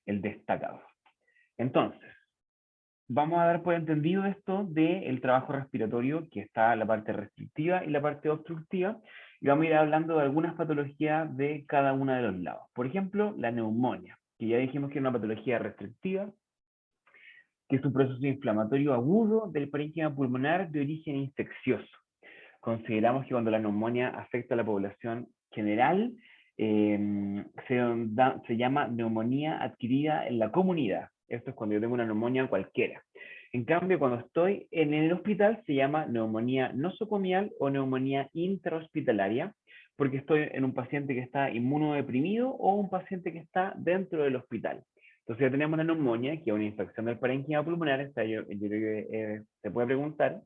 el destacado. Entonces, vamos a dar por entendido esto del trabajo respiratorio, que está la parte restrictiva y la parte obstructiva, y vamos a ir hablando de algunas patologías de cada uno de los lados. Por ejemplo, la neumonía, que ya dijimos que es una patología restrictiva, que es un proceso inflamatorio agudo del parénquima pulmonar de origen infeccioso. Consideramos que cuando la neumonía afecta a la población general, se llama neumonía adquirida en la comunidad. Esto es cuando yo tengo una neumonía cualquiera. En cambio, cuando estoy en el hospital, se llama neumonía nosocomial o neumonía intrahospitalaria, porque estoy en un paciente que está inmunodeprimido o un paciente que está dentro del hospital. Entonces ya tenemos la neumonía, que es una infección del parénquima pulmonar. Yo creo que se puede preguntar,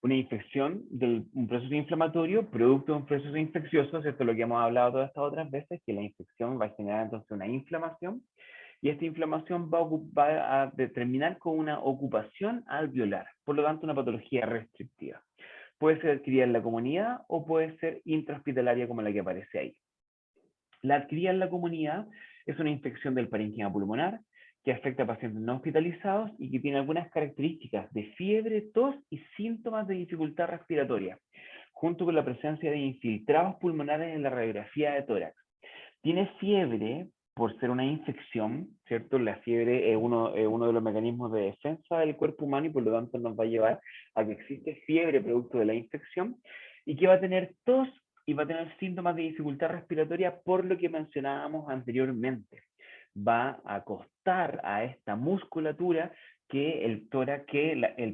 una infección de un proceso inflamatorio producto de un proceso infeccioso, ¿cierto? Lo que hemos hablado todas estas otras veces, que la infección va a generar entonces una inflamación, y esta inflamación va a determinar con una ocupación alveolar, por lo tanto una patología restrictiva. Puede ser adquirida en la comunidad o puede ser intrahospitalaria como la que aparece ahí. La adquirida en la comunidad es una infección del parénquima pulmonar que afecta a pacientes no hospitalizados y que tiene algunas características de fiebre, tos y síntomas de dificultad respiratoria, junto con la presencia de infiltrados pulmonares en la radiografía de tórax. Tiene fiebre por ser una infección, ¿cierto? La fiebre es uno de los mecanismos de defensa del cuerpo humano y por lo tanto nos va a llevar a que existe fiebre producto de la infección y que va a tener tos y va a tener síntomas de dificultad respiratoria por lo que mencionábamos anteriormente. Va a costar a esta musculatura que el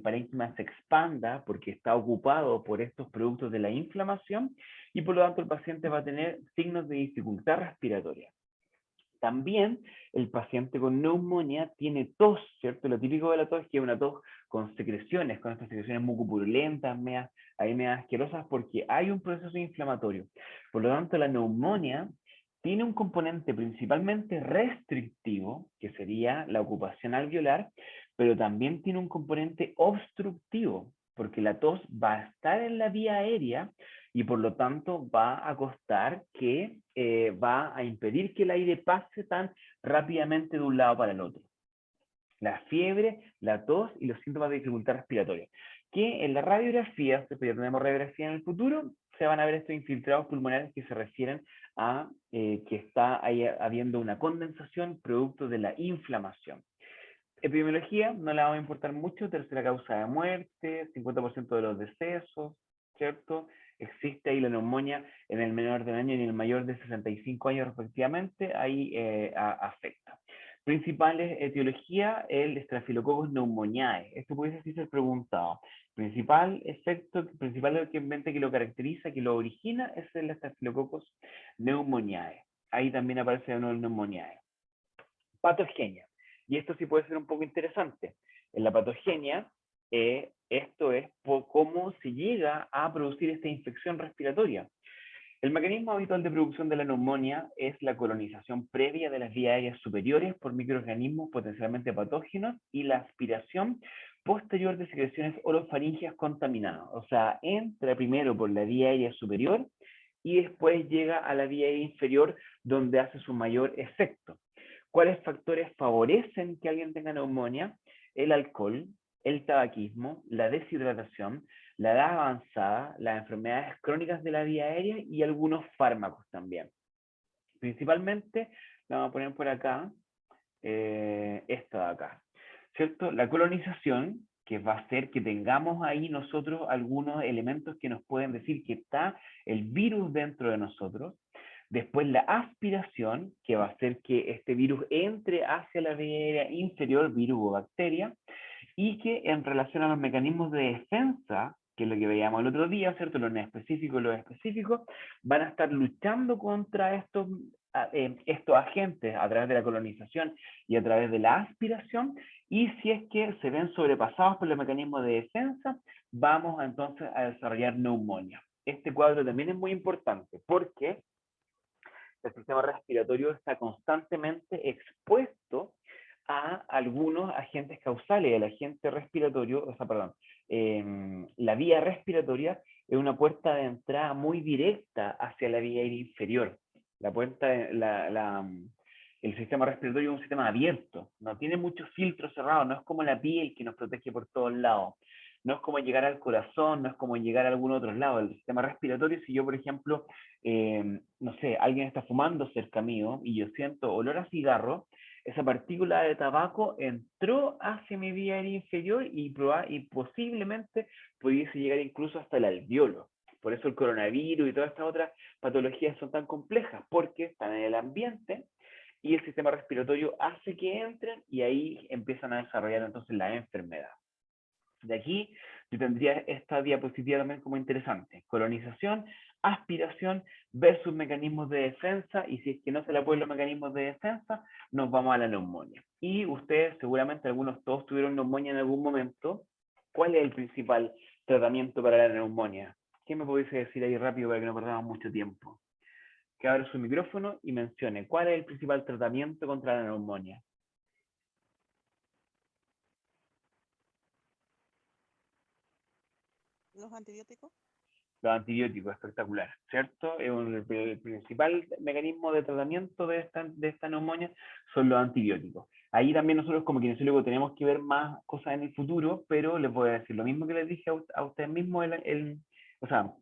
parénquima se expanda porque está ocupado por estos productos de la inflamación y por lo tanto el paciente va a tener signos de dificultad respiratoria. También el paciente con neumonía tiene tos, ¿cierto? Lo típico de la tos es que es una tos con secreciones, con estas secreciones mucopurulentas, medias asquerosas, porque hay un proceso inflamatorio. Por lo tanto, la neumonía tiene un componente principalmente restrictivo, que sería la ocupación alveolar, pero también tiene un componente obstructivo, porque la tos va a estar en la vía aérea y por lo tanto va a costar que va a impedir que el aire pase tan rápidamente de un lado para el otro. La fiebre, la tos y los síntomas de dificultad respiratoria. Que en la radiografía, si ya tenemos radiografía en el futuro, se van a ver estos infiltrados pulmonares que se refieren a que está ahí habiendo una condensación producto de la inflamación. Epidemiología no le va a importar mucho, tercera causa de muerte, 50% de los decesos, ¿cierto? Existe ahí la neumonía en el menor de un año y en el mayor de 65 años respectivamente, ahí afecta. Principales etiología, el Staphylococcus pneumoniae. Esto puede ser preguntado. Principal mente que lo caracteriza, que lo origina, es el Staphylococcus pneumoniae. Ahí también aparece uno del pneumoniae. Patogenia. Y esto sí puede ser un poco interesante. En la patogenia, esto es cómo se llega a producir esta infección respiratoria. El mecanismo habitual de producción de la neumonía es la colonización previa de las vías aéreas superiores por microorganismos potencialmente patógenos y la aspiración posterior de secreciones orofaringeas contaminadas. O sea, entra primero por la vía aérea superior y después llega a la vía aérea inferior donde hace su mayor efecto. ¿Cuáles factores favorecen que alguien tenga neumonía? El alcohol, el tabaquismo, la deshidratación, la edad avanzada, las enfermedades crónicas de la vía aérea y algunos fármacos también. Principalmente, vamos a poner por acá, esta de acá, ¿cierto? La colonización, que va a hacer que tengamos ahí nosotros algunos elementos que nos pueden decir que está el virus dentro de nosotros. Después la aspiración, que va a hacer que este virus entre hacia la vía aérea inferior, virus o bacteria, y que en relación a los mecanismos de defensa, que es lo que veíamos el otro día, ¿cierto? Los neoespecíficos y los específicos, van a estar luchando contra estos agentes a través de la colonización y a través de la aspiración, y si es que se ven sobrepasados por los mecanismos de defensa, vamos entonces a desarrollar neumonía. Este cuadro también es muy importante porque el sistema respiratorio está constantemente expuesto a algunos agentes causales. El agente respiratorio, la vía respiratoria es una puerta de entrada muy directa hacia la vía aérea inferior. El sistema respiratorio es un sistema abierto, no tiene muchos filtros cerrados, no es como la piel que nos protege por todos lados, no es como llegar al corazón, no es como llegar a algún otro lado. El sistema respiratorio, si yo, por ejemplo, no sé, alguien está fumando cerca mío y yo siento olor a cigarro, esa partícula de tabaco entró hacia mi vía aérea inferior y posiblemente pudiese llegar incluso hasta el alveolo. Por eso el coronavirus y todas estas otras patologías son tan complejas, porque están en el ambiente y el sistema respiratorio hace que entren y ahí empiezan a desarrollar entonces la enfermedad. De aquí yo tendría esta diapositiva también como interesante. Colonización, aspiración versus mecanismos de defensa, y si es que no se le apoyan los mecanismos de defensa, nos vamos a la neumonía. Y ustedes seguramente algunos todos tuvieron neumonía en algún momento. ¿Cuál es el principal tratamiento para la neumonía? ¿Qué me podéis decir ahí rápido para que no perdamos mucho tiempo? Que abra su micrófono y mencione cuál es el principal tratamiento contra la neumonía. ¿Los antibióticos? Los antibióticos, espectacular, ¿cierto? El principal mecanismo de tratamiento de esta neumonía son los antibióticos. Ahí también nosotros como kinesiólogos tenemos que ver más cosas en el futuro, pero les voy a decir lo mismo que les dije a ustedes mismos, o sea,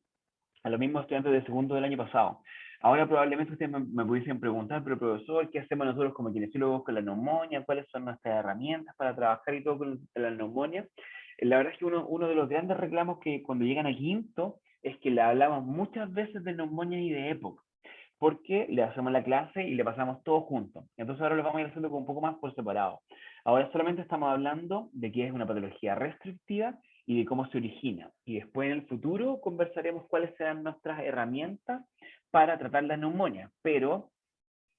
a los mismos estudiantes de segundo del año pasado. Ahora probablemente ustedes me pudiesen preguntar, pero profesor, ¿qué hacemos nosotros como kinesiólogos con la neumonía? ¿Cuáles son nuestras herramientas para trabajar y todo con la neumonía? La verdad es que uno de los grandes reclamos que cuando llegan a quinto es que le hablamos muchas veces de neumonía y de época, porque le hacemos la clase y le pasamos todo junto. Entonces ahora lo vamos a ir haciendo un poco más por separado. Ahora solamente estamos hablando de qué es una patología restrictiva y de cómo se origina. Y después en el futuro conversaremos cuáles serán nuestras herramientas para tratar la neumonía. Pero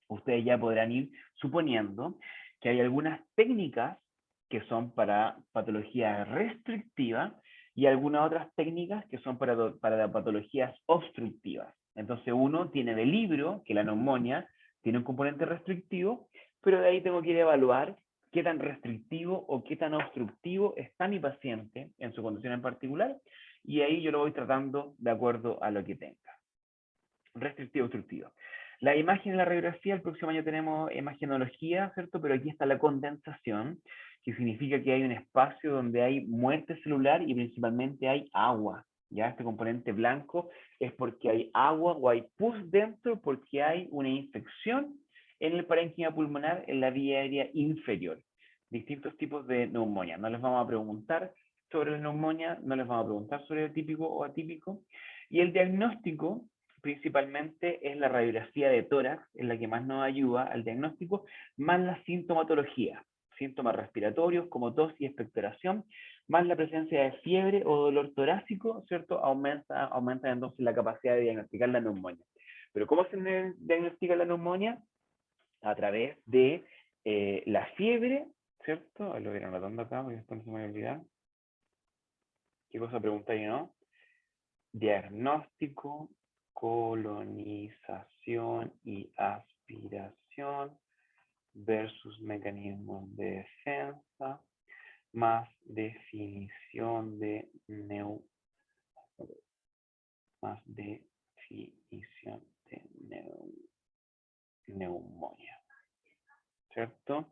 ustedes ya podrán ir suponiendo que hay algunas técnicas que son para patologías restrictivas y algunas otras técnicas que son para patologías obstructivas. Entonces uno tiene de libro que la neumonía tiene un componente restrictivo, pero de ahí tengo que ir a evaluar qué tan restrictivo o qué tan obstructivo está mi paciente en su condición en particular, y ahí yo lo voy tratando de acuerdo a lo que tenga. Restrictivo, obstructivo. La imagen en la radiografía, el próximo año tenemos imagenología, ¿cierto? Pero aquí está la condensación, que significa que hay un espacio donde hay muerte celular y principalmente hay agua. Ya este componente blanco es porque hay agua o hay pus dentro, porque hay una infección en el parénquima pulmonar en la vía aérea inferior. Distintos tipos de neumonía. No les vamos a preguntar sobre la neumonía, no les vamos a preguntar sobre el típico o atípico. Y el diagnóstico principalmente es la radiografía de tórax, es la que más nos ayuda al diagnóstico, más la sintomatología, síntomas respiratorios como tos y expectoración, más la presencia de fiebre o dolor torácico, ¿cierto? Aumenta entonces la capacidad de diagnosticar la neumonía. Pero ¿cómo se diagnostica la neumonía? A través de la fiebre, ¿cierto? Lo voy anotando acá, porque después no se me va a olvidar. ¿Qué cosa preguntáis, no? Diagnóstico, colonización y aspiración versus mecanismos de defensa, más definición de neumonía, ¿cierto?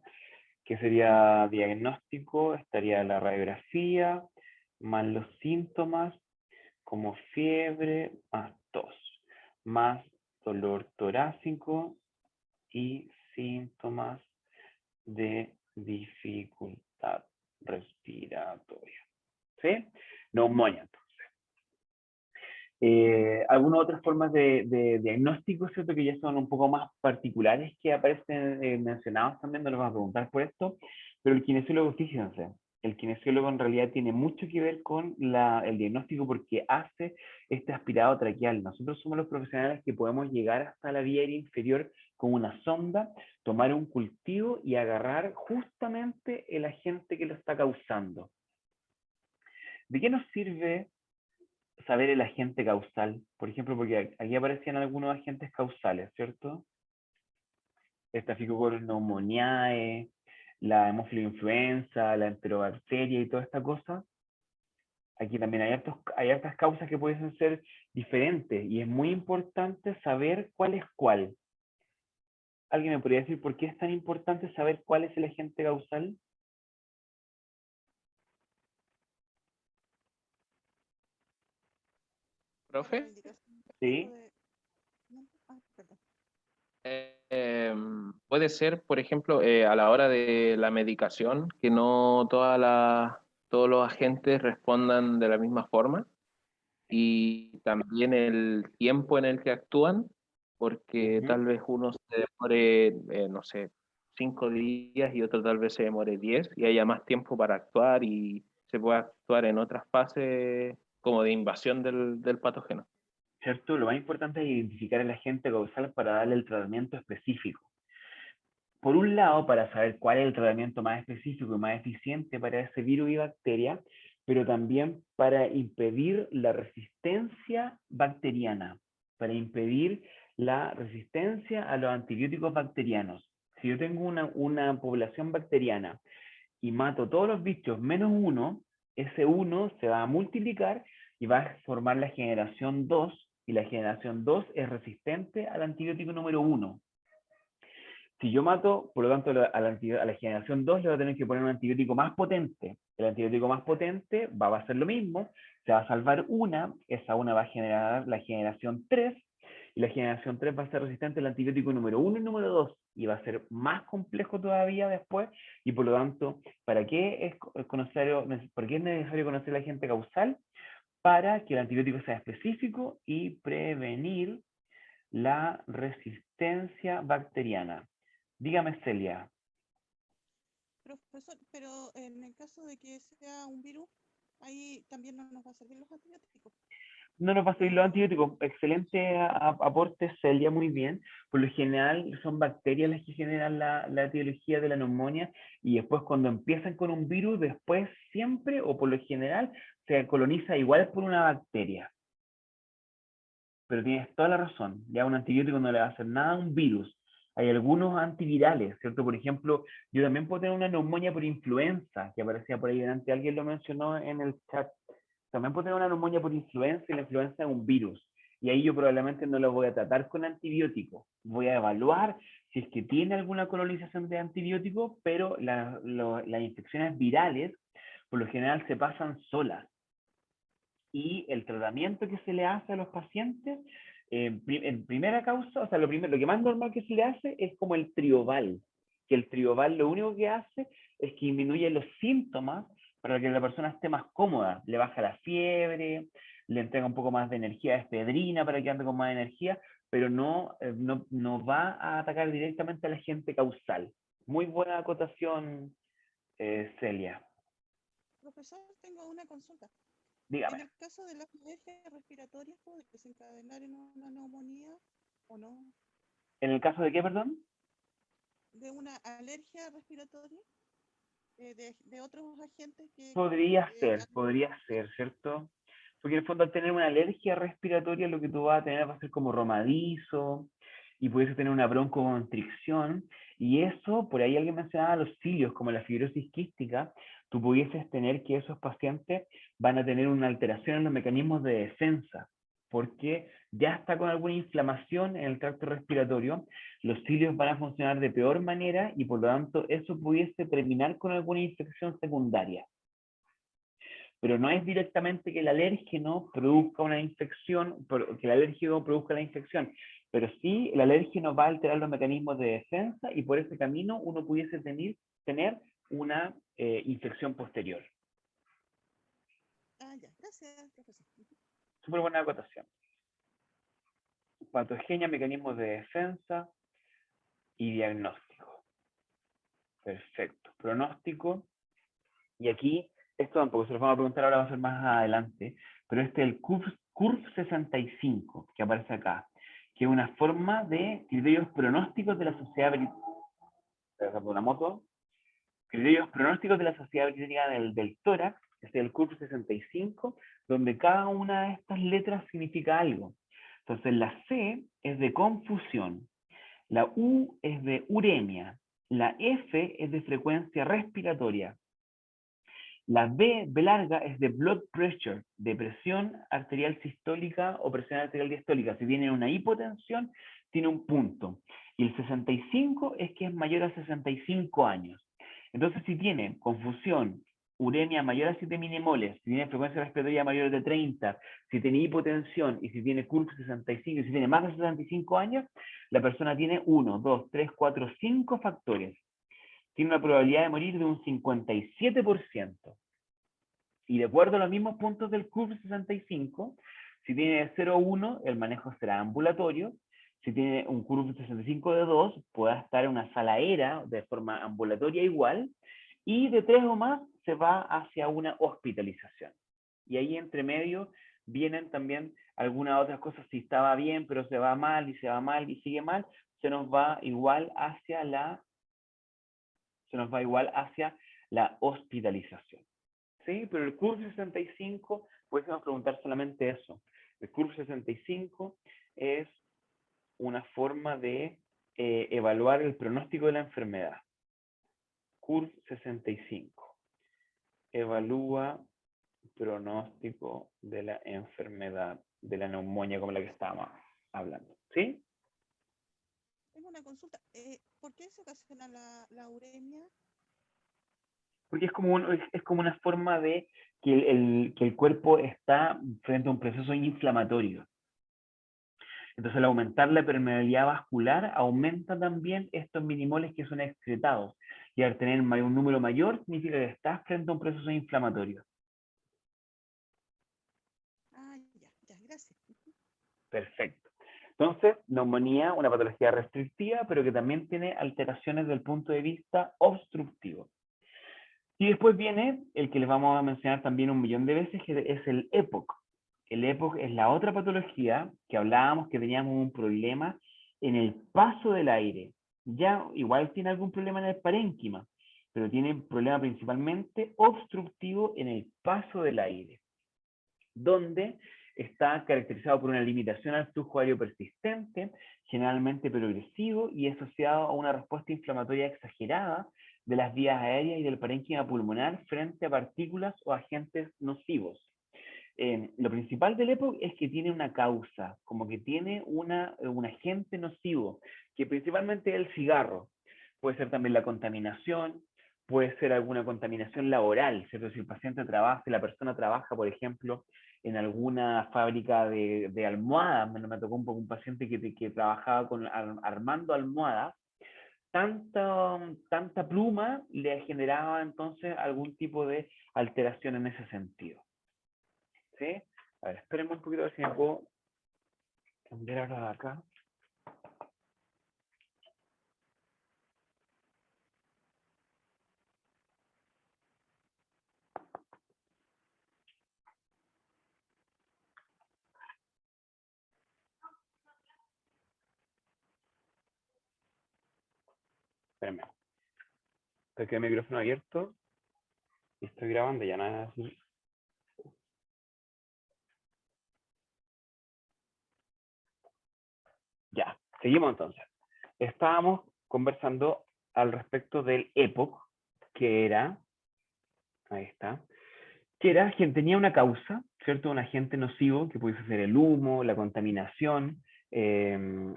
Que sería diagnóstico, estaría la radiografía, más los síntomas, como fiebre, más tos, más dolor torácico y síntomas de dificultad respiratoria. ¿Sí? Neumonía. Algunas otras formas de diagnóstico, ¿cierto? Que ya son un poco más particulares que aparecen mencionados también, no les vamos a preguntar por esto, pero el kinesiólogo, fíjense, el kinesiólogo en realidad tiene mucho que ver con el diagnóstico porque hace este aspirado traqueal. Nosotros somos los profesionales que podemos llegar hasta la vía aérea inferior con una sonda, tomar un cultivo y agarrar justamente el agente que lo está causando. ¿De qué nos sirve saber el agente causal? Por ejemplo, porque aquí aparecían algunos agentes causales, ¿cierto? Staphylococcus pneumoniae, la hemofiloinfluenza, la enterobacteria y toda esta cosa. Aquí también hay hartas causas que pueden ser diferentes y es muy importante saber cuál es cuál. ¿Alguien me podría decir por qué es tan importante saber cuál es el agente causal? ¿Profe? Sí. Perdón. Puede ser, por ejemplo, a la hora de la medicación, que no todos los agentes respondan de la misma forma, y también el tiempo en el que actúan, porque Ujú. tal vez uno se demore, no sé, 5 días y otro tal vez se demore 10 y haya más tiempo para actuar y se pueda actuar en otras fases como de invasión del patógeno. ¿Cierto? Lo más importante es identificar el agente causal para darle el tratamiento específico. Por un lado, para saber cuál es el tratamiento más específico y más eficiente para ese virus y bacteria, pero también para impedir la resistencia bacteriana, para impedir la resistencia a los antibióticos bacterianos. Si yo tengo una población bacteriana y mato todos los bichos menos uno, ese uno se va a multiplicar y va a formar la generación 2, y la generación 2 es resistente al antibiótico número 1. Si yo mato, por lo tanto, a la generación 2 le voy a tener que poner un antibiótico más potente. El antibiótico más potente va a hacer lo mismo, se va a salvar una, esa una va a generar la generación 3, y la generación 3 va a ser resistente al antibiótico número 1 y número 2, y va a ser más complejo todavía después, y por lo tanto, ¿para qué por qué es necesario conocer el agente causal? Para que el antibiótico sea específico y prevenir la resistencia bacteriana. Dígame, Celia. Profesor, pero en el caso de que sea un virus, ahí también no nos va a servir los antibióticos. No nos va a servir los No, antibióticos. Excelente aporte, Celia, muy bien. Por lo general son bacterias las que generan la etiología de la neumonía, y después cuando empiezan con un virus, después siempre o por lo general se coloniza igual por una bacteria. Pero tienes toda la razón. Ya un antibiótico no le va a hacer nada a un virus. Hay algunos antivirales, ¿cierto? Por ejemplo, yo también puedo tener una neumonía por influenza, que aparecía por ahí delante, alguien lo mencionó en el chat. También puedo tener una neumonía por influenza, y la influenza es un virus. Y ahí yo probablemente no lo voy a tratar con antibióticos. Voy a evaluar si es que tiene alguna colonización de antibióticos, pero las infecciones virales por lo general se pasan solas, y el tratamiento que se le hace a los pacientes, en primera causa, o sea, lo que más normal que se le hace es como el trioval, que el trioval lo único que hace es que disminuye los síntomas para que la persona esté más cómoda, le baja la fiebre, le entrega un poco más de energía de efedrina para que ande con más energía, pero no va a atacar directamente al agente causal. Muy buena acotación, Celia. profesor, tengo una consulta. En Dígame. el caso de las alergias respiratorias, ¿puede desencadenar en una neumonía o no? ¿En el caso de qué, perdón? De una alergia respiratoria de otros agentes que... Podría ser, ¿cierto? Porque en el fondo al tener una alergia respiratoria lo que tú vas a tener va a ser como romadizo, y puedes tener una broncoconstricción, y eso, por ahí alguien mencionaba los cilios, como la fibrosis quística, tú pudieses tener que esos pacientes van a tener una alteración en los mecanismos de defensa, porque ya está con alguna inflamación en el tracto respiratorio, los cilios van a funcionar de peor manera, y por lo tanto eso pudiese terminar con alguna infección secundaria. Pero no es directamente que el alérgeno produzca una infección, que el alérgeno produzca la infección, pero sí el alérgeno va a alterar los mecanismos de defensa, y por ese camino uno pudiese tener una infección posterior. Ah, ya, gracias, profesor. Súper buena acotación. Patogenia, mecanismos de defensa y diagnóstico. Perfecto. Pronóstico. Y aquí, esto tampoco se lo vamos a preguntar ahora, va a ser más adelante, pero este es el CURF 65, que aparece acá, que es una forma de criterios pronósticos de la Sociedad Británica, una moto, criterios pronósticos de la Sociedad Británica del Tórax, este es el CURF 65, donde cada una de estas letras significa algo. Entonces, la C es de confusión, la U es de uremia, la F es de frecuencia respiratoria, la B larga es de blood pressure, de presión arterial sistólica o presión arterial diastólica. Si tiene una hipotensión, tiene un punto. Y el 65 es que es mayor a 65 años. Entonces, si tiene confusión, uremia mayor a 7 milimoles, si tiene frecuencia respiratoria mayor de 30, si tiene hipotensión y si tiene CURP 65, y si tiene más de 65 años, la persona tiene 1, 2, 3, 4, 5 factores. Tiene una probabilidad de morir de un 57%. Y de acuerdo a los mismos puntos del CURP 65, si tiene 0,1, el manejo será ambulatorio. Si tiene un CURP 65 de 2, pueda estar en una sala ERA de forma ambulatoria igual. Y de 3 o más, se va hacia una hospitalización. Y ahí entre medio vienen también algunas otras cosas. Si estaba bien, pero se va mal, y se va mal, y sigue mal, se nos va igual hacia la hospitalización. ¿Sí? Pero el CURP 65, podemos preguntar solamente eso. El CURP 65 es una forma de evaluar el pronóstico de la enfermedad. CURP 65. Evalúa pronóstico de la enfermedad, de la neumonía como la que estábamos hablando. ¿Sí? Tengo una consulta. ¿Por qué se ocasiona la uremia? Porque es como una forma de que el cuerpo está frente a un proceso inflamatorio. Entonces, al aumentar la permeabilidad vascular, aumenta también estos minimoles que son excretados. Y al tener un número mayor, significa que estás frente a un proceso inflamatorio. Ah, ya, gracias. Perfecto. Entonces, neumonía, una patología restrictiva, pero que también tiene alteraciones desde el punto de vista obstructivo. Y después viene el que les vamos a mencionar también 1.000.000 de veces, que es el EPOC. El EPOC es la otra patología que hablábamos que teníamos un problema en el paso del aire. Ya igual tiene algún problema en el parénquima, pero tiene un problema principalmente obstructivo en el paso del aire, donde está caracterizado por una limitación al flujo aéreo persistente, generalmente progresivo y asociado a una respuesta inflamatoria exagerada de las vías aéreas y del parénquima pulmonar frente a partículas o agentes nocivos. Lo principal del EPOC es que tiene una causa, como que tiene un agente nocivo, que principalmente es el cigarro. Puede ser también la contaminación, puede ser alguna contaminación laboral, ¿cierto? Si el paciente trabaja, si la persona trabaja, por ejemplo, en alguna fábrica de almohadas, me tocó un paciente que trabajaba armando almohadas, tanta pluma le generaba entonces algún tipo de alteración en ese sentido. ¿Sí? A ver, espérenme un poquito a ver si me puedo cambiar ahora de acá. Espérenme. Estoy con el micrófono abierto y estoy grabando, ya nada así. Ya, seguimos entonces. Estábamos conversando al respecto del EPOC, que era, ahí está, que era quien tenía una causa, ¿cierto? Un agente nocivo, que pudiese ser el humo, la contaminación,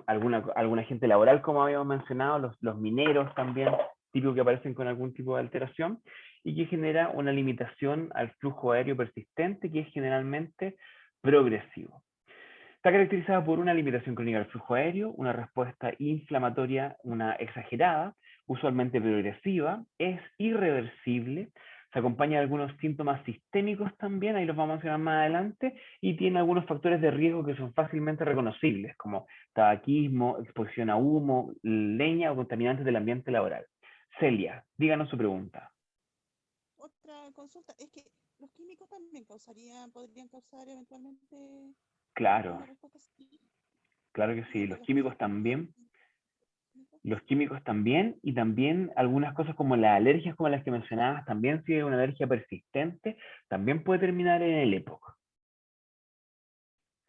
algún agente laboral, como habíamos mencionado, los mineros también, típicos que aparecen con algún tipo de alteración, y que genera una limitación al flujo aéreo persistente, que es generalmente progresivo. Está caracterizada por una limitación crónica del flujo aéreo, una respuesta inflamatoria, una exagerada, usualmente progresiva, es irreversible, se acompaña de algunos síntomas sistémicos también, ahí los vamos a mencionar más adelante, y tiene algunos factores de riesgo que son fácilmente reconocibles, como tabaquismo, exposición a humo, leña o contaminantes del ambiente laboral. Celia, díganos su pregunta. Otra consulta, es que los químicos también podrían causar eventualmente Claro, una respuesta así. claro que sí, los químicos también. químicos. Los químicos también, y también algunas cosas como las alergias, como las que mencionabas, también si es una alergia persistente, también puede terminar en el EPOC.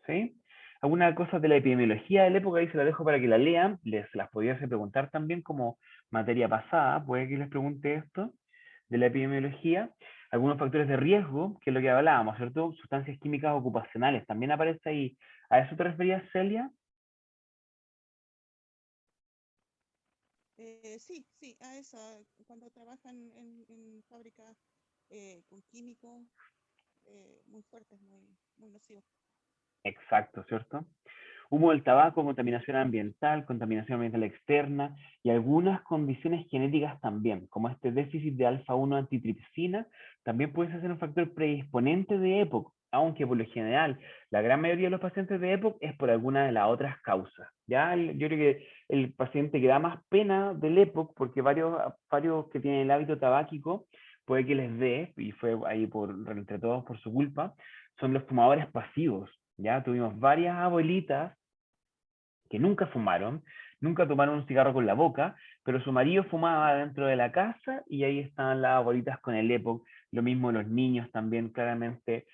¿Sí? Algunas cosas de la epidemiología del EPOC, ahí se las dejo para que la lean, les las podía hacer preguntar también como materia pasada, puede que les pregunte esto, de la epidemiología. Algunos factores de riesgo, que es lo que hablábamos, ¿cierto? Sustancias químicas ocupacionales, también aparece ahí. ¿A eso te referías, Celia? Sí, sí, a esa, cuando trabajan en fábricas con químicos muy fuertes, muy nocivos. Exacto, ¿cierto? Humo del tabaco, contaminación ambiental externa y algunas condiciones genéticas también, como este déficit de alfa-1 antitripsina, también puede ser un factor predisponente de EPOC, aunque por lo general la gran mayoría de los pacientes de EPOC es por alguna de las otras causas. ¿Ya? Yo creo que el paciente que da más pena del EPOC, porque varios que tienen el hábito tabáquico, puede que les dé, y fue ahí entre todos por su culpa, son los fumadores pasivos. ¿Ya? Tuvimos varias abuelitas que nunca fumaron, nunca tomaron un cigarro con la boca, pero su marido fumaba dentro de la casa y ahí estaban las abuelitas con el EPOC. Lo mismo los niños también, claramente.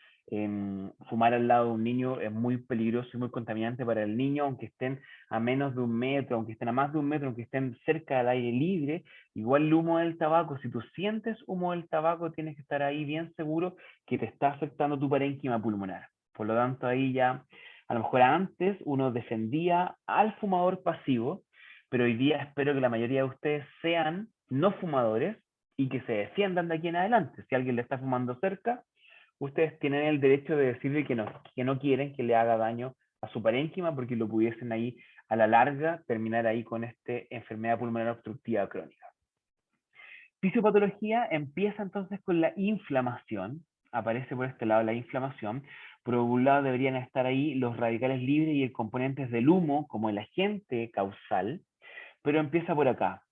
Fumar al lado de un niño es muy peligroso y muy contaminante para el niño, aunque estén a menos de 1 metro, aunque estén a más de 1 metro, aunque estén cerca del aire libre. Igual el humo del tabaco, si tú sientes humo del tabaco, tienes que estar ahí bien seguro que te está afectando tu parénquima pulmonar. Por lo tanto, ahí ya a lo mejor antes uno defendía al fumador pasivo, pero hoy día espero que la mayoría de ustedes sean no fumadores y que se defiendan de aquí en adelante. Si alguien le está fumando cerca, ustedes tienen el derecho de decirle que no quieren que le haga daño a su parénquima porque lo pudiesen ahí a la larga terminar ahí con esta enfermedad pulmonar obstructiva crónica. Fisiopatología empieza entonces con la inflamación, aparece por este lado la inflamación. Por un lado deberían estar ahí los radicales libres y el componente del humo como el agente causal, pero empieza por acá.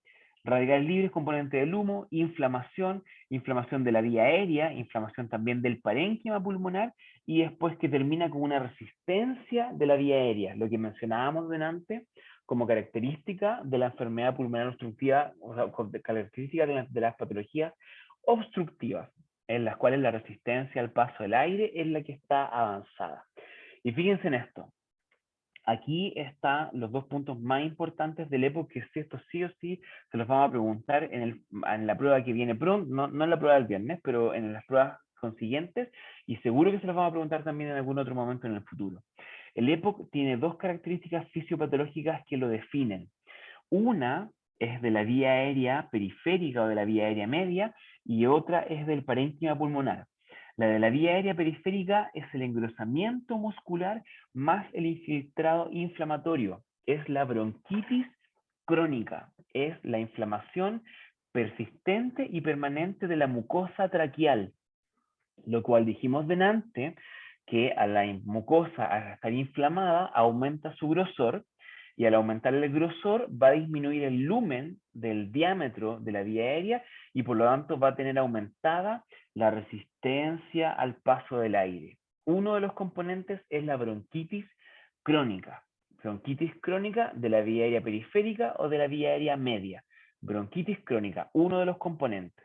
Radicales libres, componente del humo, inflamación, inflamación de la vía aérea, inflamación también del parénquima pulmonar y después que termina con una resistencia de la vía aérea, lo que mencionábamos delante como característica de la enfermedad pulmonar obstructiva, o sea, característica de las patologías obstructivas, en las cuales la resistencia al paso del aire es la que está avanzada. Y fíjense en esto. Aquí están los dos puntos más importantes del EPOC, que si esto sí o sí se los vamos a preguntar en la prueba que viene pronto, no en la prueba del viernes, pero en las pruebas consiguientes, y seguro que se los vamos a preguntar también en algún otro momento en el futuro. El EPOC tiene dos características fisiopatológicas que lo definen. Una es de la vía aérea periférica o de la vía aérea media, y otra es del parénquima pulmonar. La de la vía aérea periférica es el engrosamiento muscular más el infiltrado inflamatorio. Es la bronquitis crónica. Es la inflamación persistente y permanente de la mucosa traqueal. Lo cual dijimos delante, que a la mucosa, al estar inflamada, aumenta su grosor, y al aumentar el grosor va a disminuir el lumen del diámetro de la vía aérea y por lo tanto va a tener aumentada la resistencia al paso del aire. Uno de los componentes es la bronquitis crónica. Bronquitis crónica de la vía aérea periférica o de la vía aérea media. Bronquitis crónica, uno de los componentes.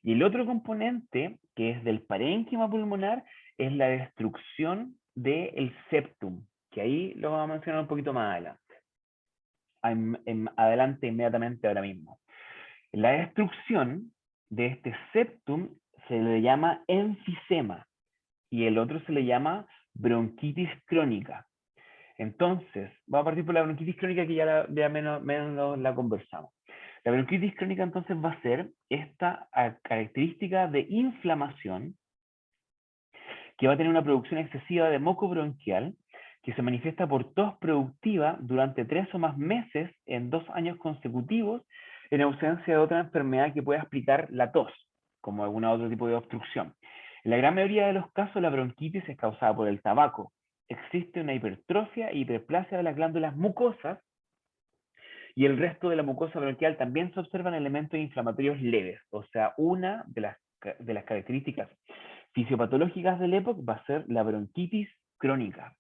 Y el otro componente, que es del parénquima pulmonar, es la destrucción del septum, que ahí lo vamos a mencionar un poquito más adelante. Adelante inmediatamente ahora mismo. La destrucción de este septum se le llama enfisema y el otro se le llama bronquitis crónica. Entonces, va a partir por la bronquitis crónica que ya menos la conversamos. La bronquitis crónica entonces va a ser esta característica de inflamación que va a tener una producción excesiva de moco bronquial que se manifiesta por tos productiva durante 3 o más meses en 2 años consecutivos en ausencia de otra enfermedad que pueda explicar la tos, como algún otro tipo de obstrucción. En la gran mayoría de los casos la bronquitis es causada por el tabaco. Existe una hipertrofia e hiperplasia de las glándulas mucosas y el resto de la mucosa bronquial también se observan elementos inflamatorios leves. O sea, una de las características fisiopatológicas del EPOC va a ser la bronquitis crónica,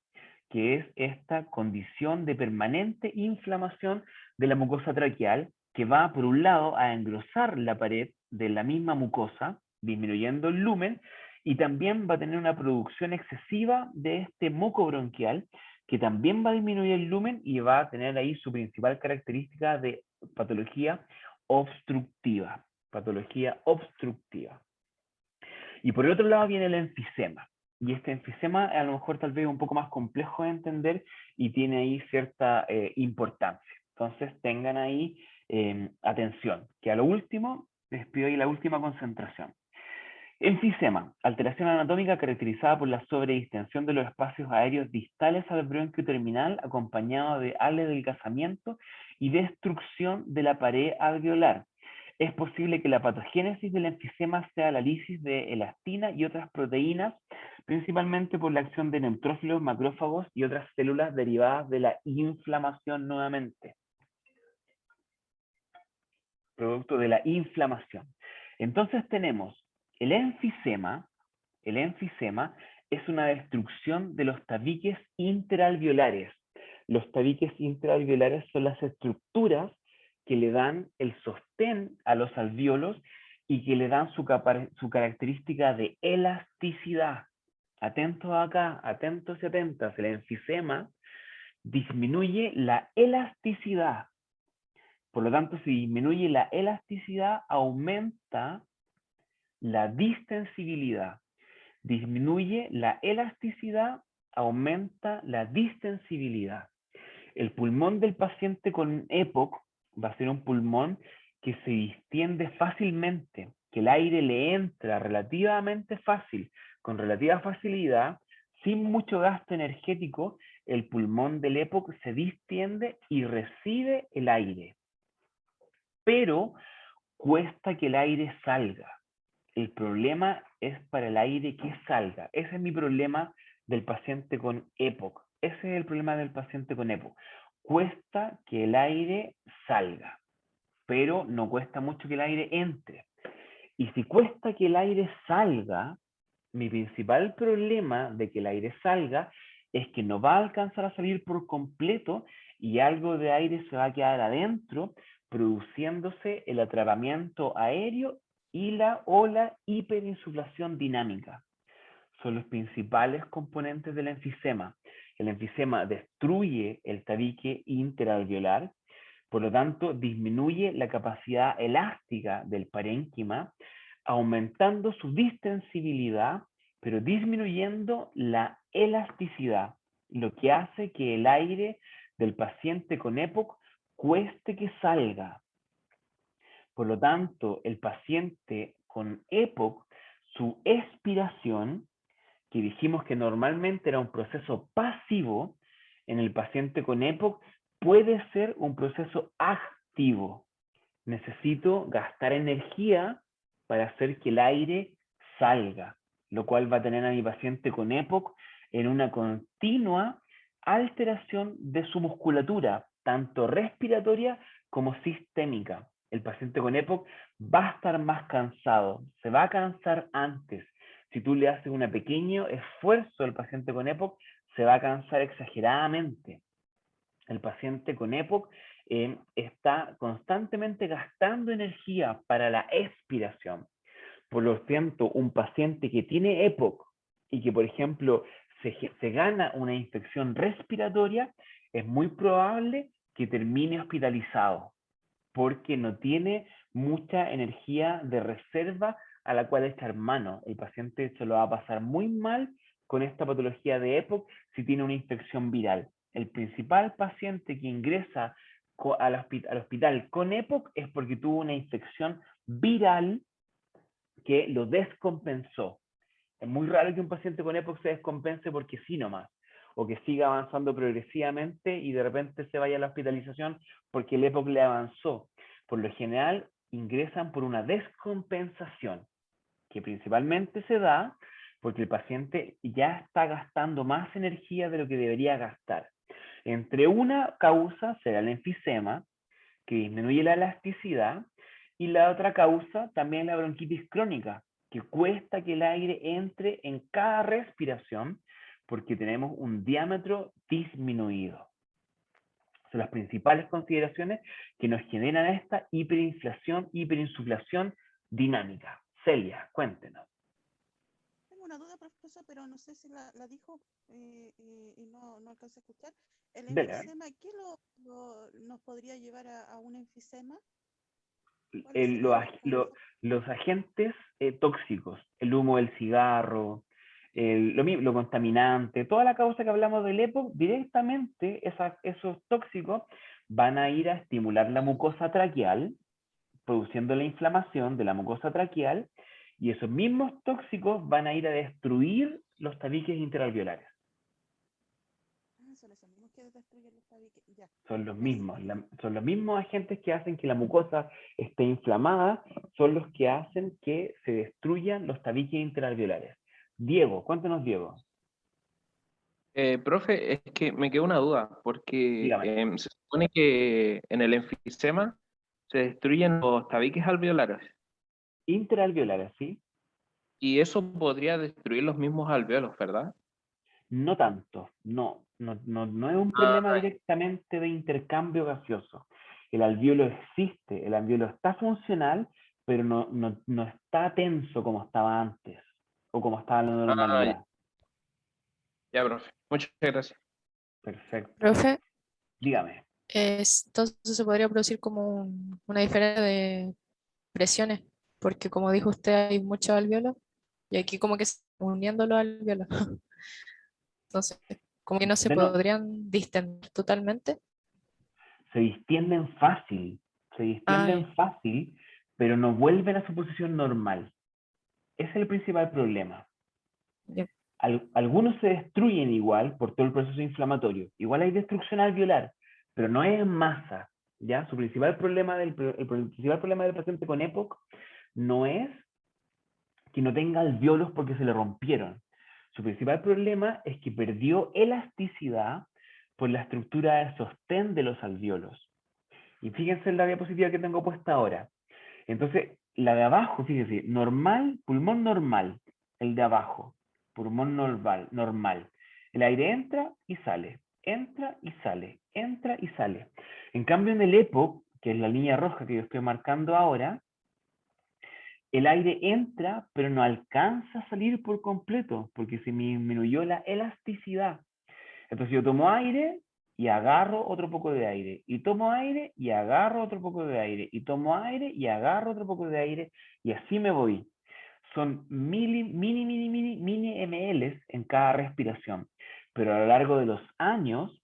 que es esta condición de permanente inflamación de la mucosa traqueal que va, por un lado, a engrosar la pared de la misma mucosa, disminuyendo el lumen, y también va a tener una producción excesiva de este moco bronquial, que también va a disminuir el lumen y va a tener ahí su principal característica de patología obstructiva. Patología obstructiva. Y por el otro lado viene el enfisema. Y este enfisema a lo mejor tal vez un poco más complejo de entender y tiene ahí cierta importancia. Entonces tengan ahí atención, que a lo último les pido ahí la última concentración. Enfisema, alteración anatómica caracterizada por la sobredistensión de los espacios aéreos distales al bronquio terminal, acompañado de adelgazamiento y destrucción de la pared alveolar. Es posible que la patogénesis del enfisema sea la lisis de elastina y otras proteínas, principalmente por la acción de neutrófilos, macrófagos y otras células derivadas de la inflamación nuevamente. Producto de la inflamación. Entonces tenemos el enfisema es una destrucción de los tabiques interalveolares. Los tabiques interalveolares son las estructuras que le dan el sostén a los alvéolos y que le dan su característica de elasticidad. Atentos acá, atentos y atentas. El enfisema disminuye la elasticidad. Por lo tanto, si disminuye la elasticidad, aumenta la distensibilidad. Disminuye la elasticidad, aumenta la distensibilidad. El pulmón del paciente con EPOC va a ser un pulmón que se distiende fácilmente, que el aire le entra relativamente fácil, con relativa facilidad, sin mucho gasto energético. El pulmón del EPOC se distiende y recibe el aire, pero cuesta que el aire salga. El problema es para el aire que salga. Ese es mi problema del paciente con EPOC. Ese es el problema del paciente con EPOC. Cuesta que el aire salga, pero no cuesta mucho que el aire entre. Y si cuesta que el aire salga, mi principal problema de que el aire salga es que no va a alcanzar a salir por completo y algo de aire se va a quedar adentro, produciéndose el atrapamiento aéreo y la hiperinsuflación dinámica. Son los principales componentes del enfisema. El enfisema destruye el tabique interalveolar, por lo tanto disminuye la capacidad elástica del parénquima, aumentando su distensibilidad, pero disminuyendo la elasticidad, lo que hace que el aire del paciente con EPOC cueste que salga. Por lo tanto, el paciente con EPOC, su expiración, que dijimos que normalmente era un proceso pasivo, en el paciente con EPOC puede ser un proceso activo. Necesito gastar energía para hacer que el aire salga, lo cual va a tener a mi paciente con EPOC en una continua alteración de su musculatura, tanto respiratoria como sistémica. El paciente con EPOC va a estar más cansado, se va a cansar antes. Si tú le haces un pequeño esfuerzo al paciente con EPOC, se va a cansar exageradamente. El paciente con EPOC está constantemente gastando energía para la expiración. Por lo tanto, un paciente que tiene EPOC y que, por ejemplo, se gana una infección respiratoria, es muy probable que termine hospitalizado, porque no tiene mucha energía de reserva a la cual echar mano. El paciente se lo va a pasar muy mal con esta patología de EPOC si tiene una infección viral. El principal paciente que ingresa al hospital con EPOC es porque tuvo una infección viral que lo descompensó. Es muy raro que un paciente con EPOC se descompense porque sí nomás, o que siga avanzando progresivamente y de repente se vaya a la hospitalización porque el EPOC le avanzó. Por lo general, ingresan por una descompensación, que principalmente se da porque el paciente ya está gastando más energía de lo que debería gastar. Entre una causa será el enfisema, que disminuye la elasticidad, y la otra causa también la bronquitis crónica, que cuesta que el aire entre en cada respiración porque tenemos un diámetro disminuido. Son las principales consideraciones que nos generan esta hiperinsuflación dinámica. Celia, cuéntenos. Tengo una duda, profesor, pero no sé si la dijo y no alcancé a escuchar. ¿El Dele. enfisema, qué nos podría llevar a un enfisema? ¿Cuáles serían Los agentes tóxicos, el humo del cigarro, lo contaminante, toda la causa que hablamos del EPOC, directamente esos tóxicos van a ir a estimular la mucosa traqueal, produciendo la inflamación de la mucosa traqueal, y esos mismos tóxicos van a ir a destruir los tabiques interalveolares. Ah, son esos mismos que destruyen los tabiques. Ya. Son los Gracias. mismos, son los mismos agentes que hacen que la mucosa esté inflamada, son los que hacen que se destruyan los tabiques interalveolares. Diego, cuéntanos, Diego. Profe, es que me quedó una duda, porque Dígame. se supone que en el enfisema se destruyen los tabiques alveolares, Interalveolares, ¿sí? y eso podría destruir los mismos alveolos, ¿verdad? No tanto, no es un Ah, problema directamente de intercambio gaseoso. El alveolo existe, el alveolo está funcional, pero no está tenso como estaba antes, o como estaba en la ah, normalidad. ya, profe. Muchas gracias. Perfecto. Profe, Dígame. entonces se podría producir como una diferencia de presiones, porque como dijo usted, hay muchos alvéolos y aquí como que se están uniendo los alvéolos. Entonces, como que no se De no, podrían distender totalmente. se distienden fácil, Ay, pero no vuelven a su posición normal. Ese es el principal problema. ya, Algunos se destruyen igual por todo el proceso inflamatorio. Igual hay destrucción alveolar, pero no es en masa. ¿Ya? Su principal problema el principal problema del paciente con EPOC no es que no tenga alveolos porque se le rompieron. Su principal problema es que perdió elasticidad por la estructura de sostén de los alveolos. Y fíjense en la diapositiva que tengo puesta ahora. Entonces, la de abajo, fíjense, normal, pulmón normal, el de abajo, pulmón normal. El aire entra y sale, entra y sale, entra y sale. En cambio, en el EPOC, que es la línea roja que yo estoy marcando ahora, el aire entra, pero no alcanza a salir por completo, porque se me disminuyó la elasticidad. Entonces yo tomo aire y agarro otro poco de aire, y tomo aire y agarro otro poco de aire, y tomo aire y agarro otro poco de aire, y así me voy. Son mini ml en cada respiración, pero a lo largo de los años,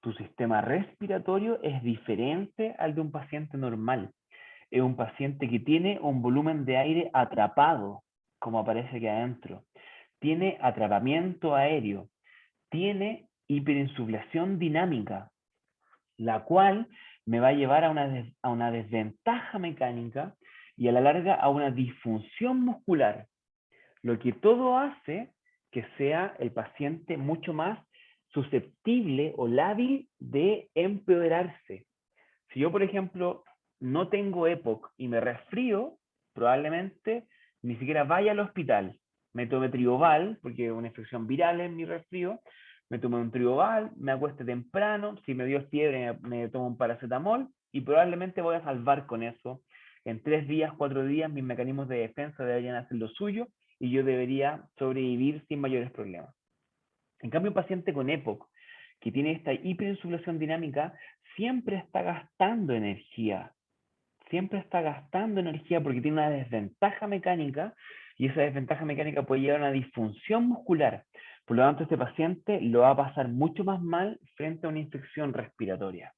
tu sistema respiratorio es diferente al de un paciente normal. Es un paciente que tiene un volumen de aire atrapado, como aparece aquí adentro. Tiene atrapamiento aéreo, tiene hiperinsuflación dinámica, la cual me va a llevar a una desventaja mecánica y a la larga a una disfunción muscular, lo que todo hace que sea el paciente mucho más susceptible o lábil de empeorarse. Si yo, por ejemplo, no tengo EPOC y me resfrío, probablemente ni siquiera vaya al hospital. Me tome Trioval, porque es una infección viral en mi resfrío, me tomo un Trioval, me acueste temprano, si me dio fiebre me tomo un paracetamol y probablemente voy a salvar con eso. En 3 días, 4 días, mis mecanismos de defensa deberían hacer lo suyo y yo debería sobrevivir sin mayores problemas. En cambio, un paciente con EPOC, que tiene esta hiperinsuflación dinámica, siempre está gastando energía. Siempre está gastando energía porque tiene una desventaja mecánica y esa desventaja mecánica puede llevar a una disfunción muscular. Por lo tanto, este paciente lo va a pasar mucho más mal frente a una infección respiratoria.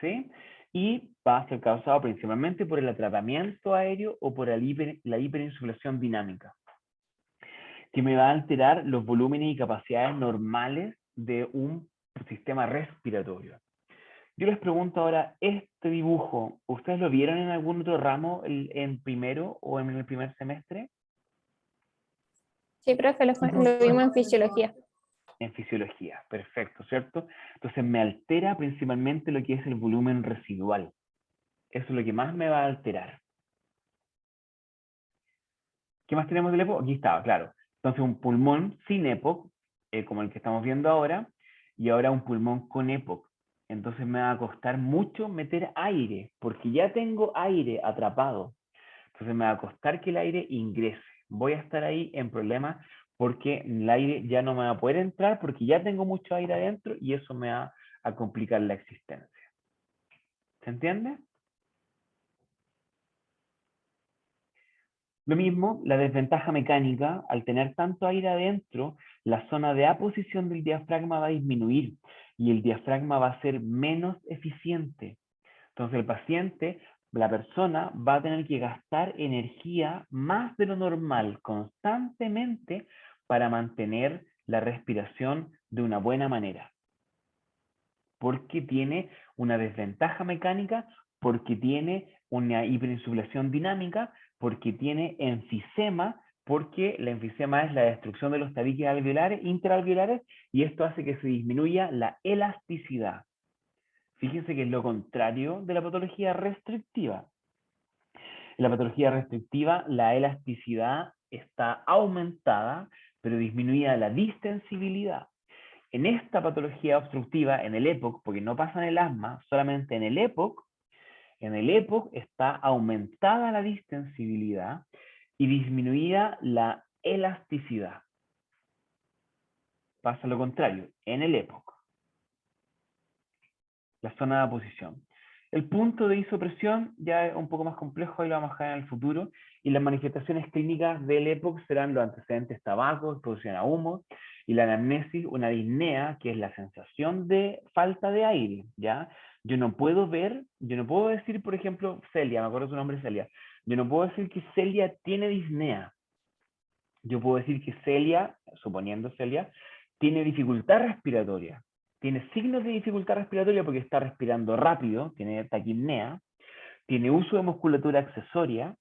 ¿Sí? Y va a ser causado principalmente por el atrapamiento aéreo o por la hiperinsuflación dinámica, que me va a alterar los volúmenes y capacidades normales de un sistema respiratorio. Yo les pregunto ahora, este dibujo, ¿ustedes lo vieron en algún otro ramo en primero o en el primer semestre? Sí, profe, lo vimos en fisiología. En fisiología, perfecto, ¿cierto? Entonces me altera principalmente lo que es el volumen residual. Eso es lo que más me va a alterar. ¿Qué más tenemos del EPOC? Aquí estaba, claro. Entonces un pulmón sin EPOC, como el que estamos viendo ahora, y ahora un pulmón con EPOC. Entonces me va a costar mucho meter aire, porque ya tengo aire atrapado. Entonces me va a costar que el aire ingrese. Voy a estar ahí en problemas porque el aire ya no me va a poder entrar porque ya tengo mucho aire adentro y eso me va a complicar la existencia. ¿Se entiende? Lo mismo, la desventaja mecánica, al tener tanto aire adentro, la zona de aposición del diafragma va a disminuir y el diafragma va a ser menos eficiente. Entonces el paciente, la persona, va a tener que gastar energía más de lo normal constantemente para mantener la respiración de una buena manera. Porque tiene una desventaja mecánica, porque tiene una hiperinsuflación dinámica, porque tiene enfisema, porque la enfisema es la destrucción de los tabiques alveolares, intraalveolares, y esto hace que se disminuya la elasticidad. Fíjense que es lo contrario de la patología restrictiva. En la patología restrictiva, la elasticidad está aumentada, pero disminuida la distensibilidad. En esta patología obstructiva, en el EPOC, porque no pasa en el asma, solamente en el EPOC está aumentada la distensibilidad y disminuida la elasticidad. Pasa lo contrario, en el EPOC. La zona de aposición. El punto de isopresión ya es un poco más complejo, y lo vamos a ver en el futuro, y las manifestaciones clínicas del EPOC serán los antecedentes tabaco, exposición a humo, y la anamnesis, una disnea, que es la sensación de falta de aire, ¿ya? Yo no puedo decir, por ejemplo, Celia, me acuerdo su nombre, Celia, yo no puedo decir que Celia tiene disnea. Yo puedo decir que Celia, suponiendo Celia, tiene dificultad respiratoria. Tiene signos de dificultad respiratoria porque está respirando rápido, tiene taquipnea, tiene uso de musculatura accesoria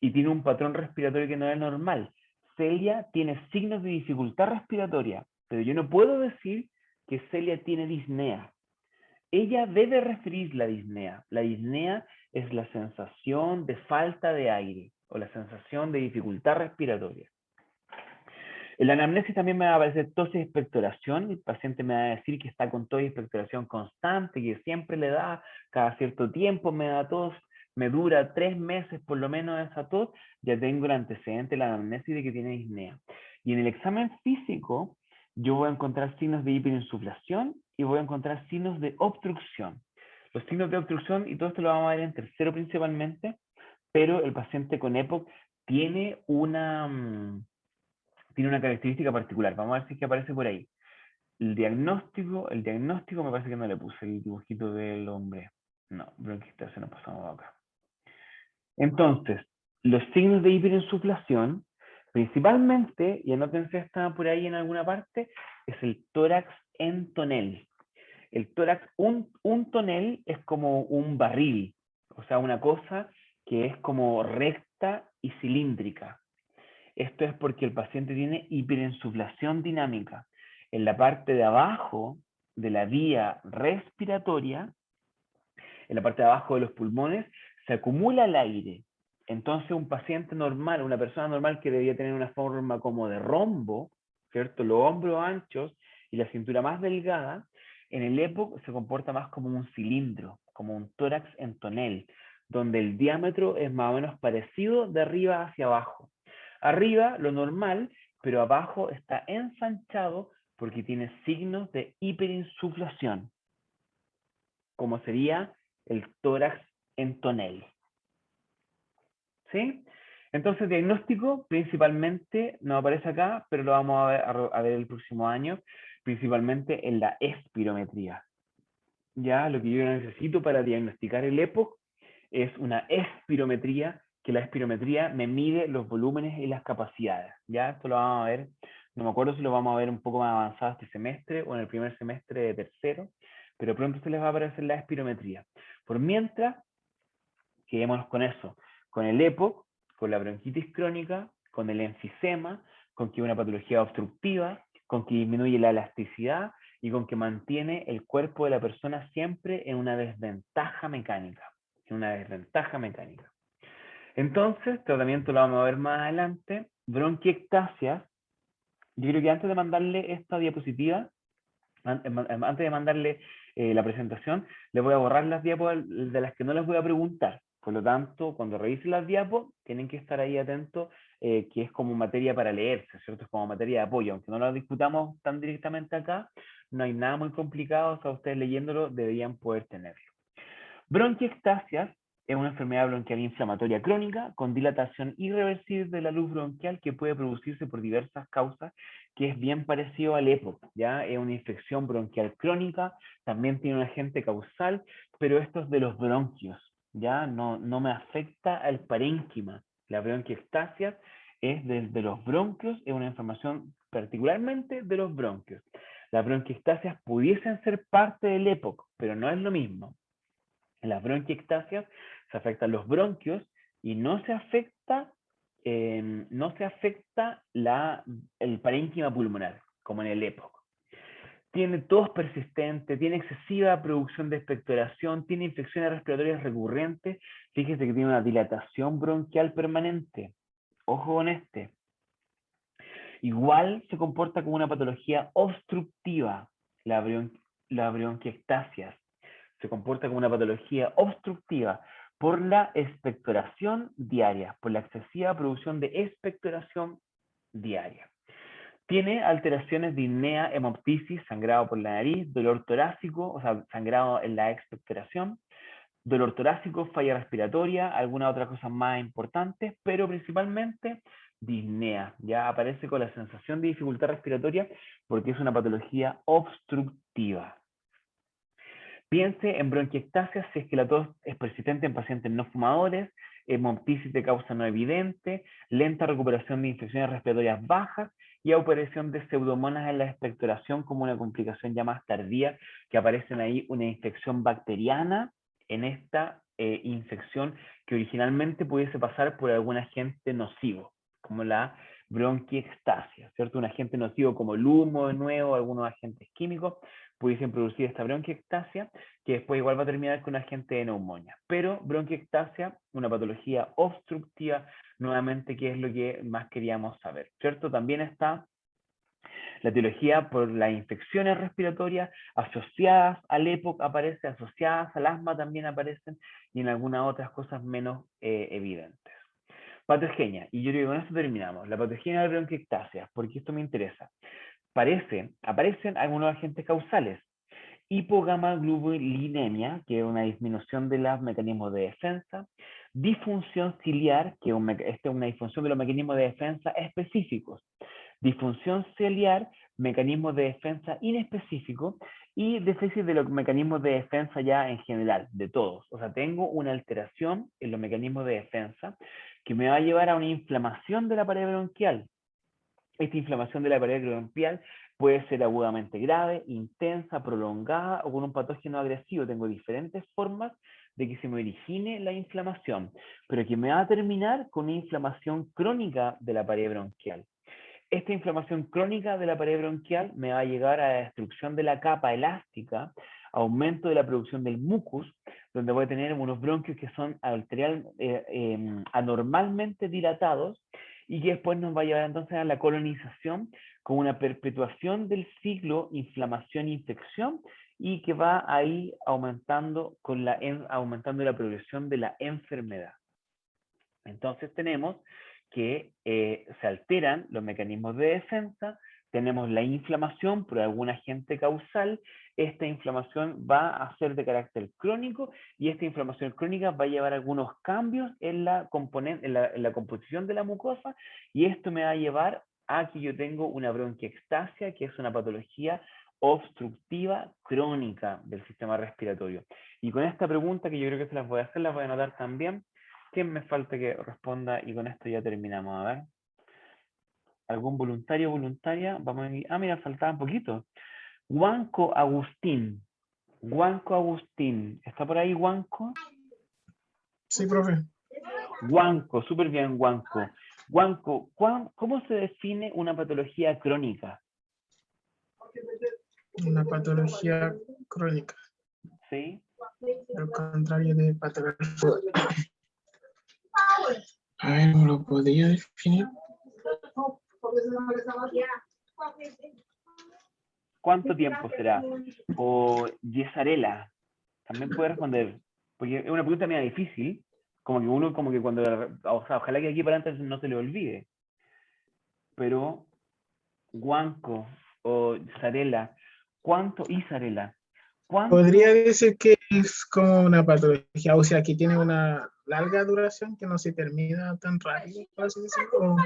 y tiene un patrón respiratorio que no es normal. Celia tiene signos de dificultad respiratoria, pero yo no puedo decir que Celia tiene disnea. Ella debe referir la disnea. La disnea es la sensación de falta de aire o la sensación de dificultad respiratoria. En la anamnesis también me va a aparecer tos y expectoración. El paciente me va a decir que está con tos y expectoración constante, que siempre le da, cada cierto tiempo me da tos, me dura 3 meses por lo menos esa tos. Ya tengo el antecedente de la anamnesis de que tiene disnea. Y en el examen físico, yo voy a encontrar signos de hiperinsuflación y voy a encontrar signos de obstrucción. Los signos de obstrucción, y todo esto lo vamos a ver en tercero principalmente, pero el paciente con EPOC tiene una característica particular. Vamos a ver si es que aparece por ahí. El diagnóstico me parece que no le puse el dibujito del hombre. No, bronquiectasia no pasamos acá. Entonces, los signos de hiperinsuflación, principalmente, y anótense, está por ahí en alguna parte, es el tórax en tonel. El tórax, un tonel es como un barril, o sea, una cosa que es como recta y cilíndrica. Esto es porque el paciente tiene hiperinsuflación dinámica. En la parte de abajo de la vía respiratoria, en la parte de abajo de los pulmones, se acumula el aire. Entonces un paciente normal, una persona normal que debería tener una forma como de rombo, ¿cierto? Los hombros anchos y la cintura más delgada, en el EPOC se comporta más como un cilindro, como un tórax en tonel, donde el diámetro es más o menos parecido de arriba hacia abajo. Arriba, lo normal, pero abajo está ensanchado porque tiene signos de hiperinsuflación, como sería el tórax en tonel. ¿Sí? Entonces, diagnóstico principalmente, no aparece acá, pero lo vamos a ver el próximo año, principalmente en la espirometría. Ya, lo que yo necesito para diagnosticar el EPOC es una espirometría, que la espirometría me mide los volúmenes y las capacidades. Ya, esto lo vamos a ver, no me acuerdo si lo vamos a ver un poco más avanzado este semestre o en el primer semestre de tercero, pero pronto se les va a aparecer la espirometría. Por mientras, quedémonos con eso, con el EPOC, con la bronquitis crónica, con el enfisema, con que una patología obstructiva, con que disminuye la elasticidad y con que mantiene el cuerpo de la persona siempre en una desventaja mecánica. Entonces, tratamiento lo vamos a ver más adelante. Bronquiectasias. Yo creo que antes de mandarle esta diapositiva, antes de mandarle la presentación, les voy a borrar las diapos de las que no les voy a preguntar. Por lo tanto, cuando revisen las diapos, tienen que estar ahí atentos, que es como materia para leerse, ¿cierto? Es como materia de apoyo. Aunque no lo discutamos tan directamente acá, no hay nada muy complicado, o sea, ustedes leyéndolo deberían poder tenerlo. Bronquiectasias es una enfermedad bronquial inflamatoria crónica con dilatación irreversible de la luz bronquial que puede producirse por diversas causas, que es bien parecido al EPOC, ¿ya? Es una infección bronquial crónica, también tiene un agente causal, pero esto es de los bronquios, ¿ya? No me afecta al parénquima. La bronquiectasia es desde los bronquios, es una inflamación particularmente de los bronquios. Las bronquiectasias pudiesen ser parte del EPOC, pero no es lo mismo. En las bronquiectasias se afectan los bronquios y no se afecta el parénquima pulmonar, como en el EPOC. Tiene tos persistente, tiene excesiva producción de expectoración, tiene infecciones respiratorias recurrentes. Fíjese que tiene una dilatación bronquial permanente. Ojo con este. Igual se comporta como una patología obstructiva, la bronquiectasia. Se comporta como una patología obstructiva por la expectoración diaria, por la excesiva producción de expectoración diaria. Tiene alteraciones de disnea, hemoptisis, sangrado por la nariz, dolor torácico, o sea, sangrado en la expectoración, dolor torácico, falla respiratoria, algunas otras cosas más importantes, pero principalmente disnea. Ya aparece con la sensación de dificultad respiratoria porque es una patología obstructiva. Piense en bronquiectasia si es que la tos es persistente en pacientes no fumadores, hemoptisis de causa no evidente, lenta recuperación de infecciones respiratorias bajas y aparición de pseudomonas en la expectoración como una complicación ya más tardía, que aparecen ahí una infección bacteriana en esta infección que originalmente pudiese pasar por algún agente nocivo, como la bronquiectasia, ¿cierto? Un agente nocivo como el humo de nuevo, algunos agentes químicos, pudiesen producir esta bronquiectasia, que después igual va a terminar con un agente de neumonía. Pero bronquiectasia, una patología obstructiva, nuevamente, que es lo que más queríamos saber, ¿cierto? También está la etiología por las infecciones respiratorias asociadas al EPOC, aparece, asociadas al asma también aparecen, y en algunas otras cosas menos evidentes. Patogenia, y yo creo que con esto terminamos. La patogenia de bronquiectasia, porque esto me interesa. Aparecen algunos agentes causales. Hipogamaglobulinemia, que es una disminución de los mecanismos de defensa. Disfunción ciliar, que es una disfunción de los mecanismos de defensa específicos. Disfunción ciliar, mecanismos de defensa inespecíficos. Y déficit de los mecanismos de defensa ya en general, de todos. O sea, tengo una alteración en los mecanismos de defensa que me va a llevar a una inflamación de la pared bronquial. Esta inflamación de la pared bronquial puede ser agudamente grave, intensa, prolongada o con un patógeno agresivo. Tengo diferentes formas de que se me origine la inflamación, pero que me va a terminar con una inflamación crónica de la pared bronquial. Esta inflamación crónica de la pared bronquial me va a llegar a la destrucción de la capa elástica, aumento de la producción del mucus, donde voy a tener unos bronquios que son anormalmente dilatados y que después nos va a llevar entonces a la colonización con una perpetuación del ciclo inflamación-infección y que va ahí aumentando la progresión de la enfermedad. Entonces tenemos que se alteran los mecanismos de defensa, tenemos la inflamación por algún agente causal, esta inflamación va a ser de carácter crónico y esta inflamación crónica va a llevar algunos cambios en la composición de la mucosa y esto me va a llevar a que yo tengo una bronquiectasia, que es una patología obstructiva crónica del sistema respiratorio. Y con esta pregunta que yo creo que se las voy a hacer, las voy a anotar también. ¿Quién me falta que responda? Y con esto ya terminamos. A ver. ¿Algún voluntario o voluntaria? Vamos a mira, faltaba un poquito. Juanco Agustín. Juanco Agustín. ¿Está por ahí, Juanco? Sí, profe. Juanco, súper bien, Juanco. Juanco, ¿cómo se define una patología crónica? Una patología crónica. ¿Sí? Al contrario de patología. A ver, ¿no lo podría definir? ¿Cuánto tiempo será? O Yesarela, también puede responder, porque es una pregunta media difícil, como que uno, como que cuando, o sea, ojalá que aquí para antes no se le olvide, pero Juanco o Isarela, ¿Cuánto? Podría decir que es como una patología, o sea, que tiene una larga duración que no se termina tan rápido, por así decirlo.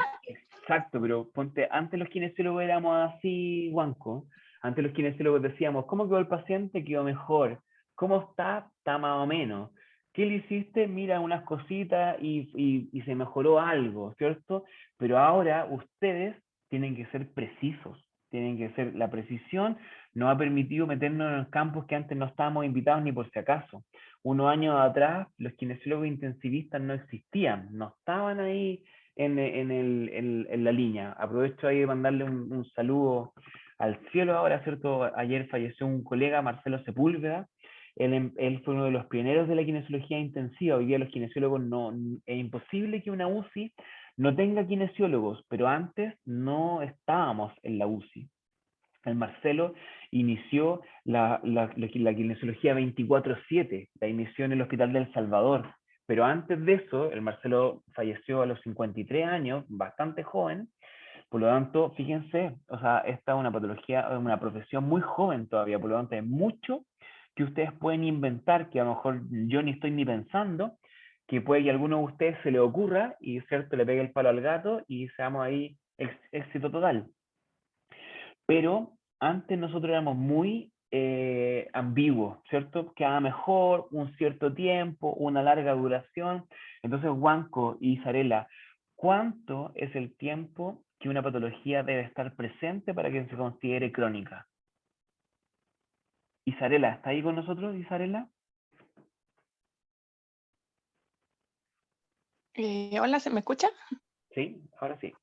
Exacto, pero ponte, antes los kinesiólogos éramos así, Juanco. Antes los kinesiólogos decíamos, ¿cómo quedó el paciente? Quedó mejor. ¿Cómo está? Está más o menos. ¿Qué le hiciste? Mira unas cositas y se mejoró algo, ¿cierto? Pero ahora ustedes tienen que ser precisos, tienen que ser, la precisión nos ha permitido meternos en campos que antes no estábamos invitados ni por si acaso. Unos años atrás los kinesiólogos intensivistas no existían, no estaban ahí en la línea. Aprovecho ahí de mandarle un saludo al cielo ahora, ¿cierto? Ayer falleció un colega, Marcelo Sepúlveda. Él fue uno de los pioneros de la kinesiología intensiva. Hoy día los kinesiólogos no, es imposible que una UCI no tenga kinesiólogos, pero antes no estábamos en la UCI. El Marcelo inició la kinesiología 24/7, la inició en el Hospital del Salvador, pero antes de eso, el Marcelo falleció a los 53 años, bastante joven, por lo tanto, fíjense, o sea, esta es una patología, una profesión muy joven todavía, por lo tanto, hay mucho que ustedes pueden inventar, que a lo mejor yo ni estoy ni pensando, que puede que a alguno de ustedes se le ocurra y, cierto, le pegue el palo al gato y seamos ahí éxito total. Pero antes nosotros éramos muy ambiguos, ¿cierto? Queda mejor un cierto tiempo, una larga duración. Entonces, Juanco y Isarela, ¿cuánto es el tiempo que una patología debe estar presente para que se considere crónica? Isarela, ¿está ahí con nosotros, Isarela? Hola, ¿se me escucha? Sí, ahora sí.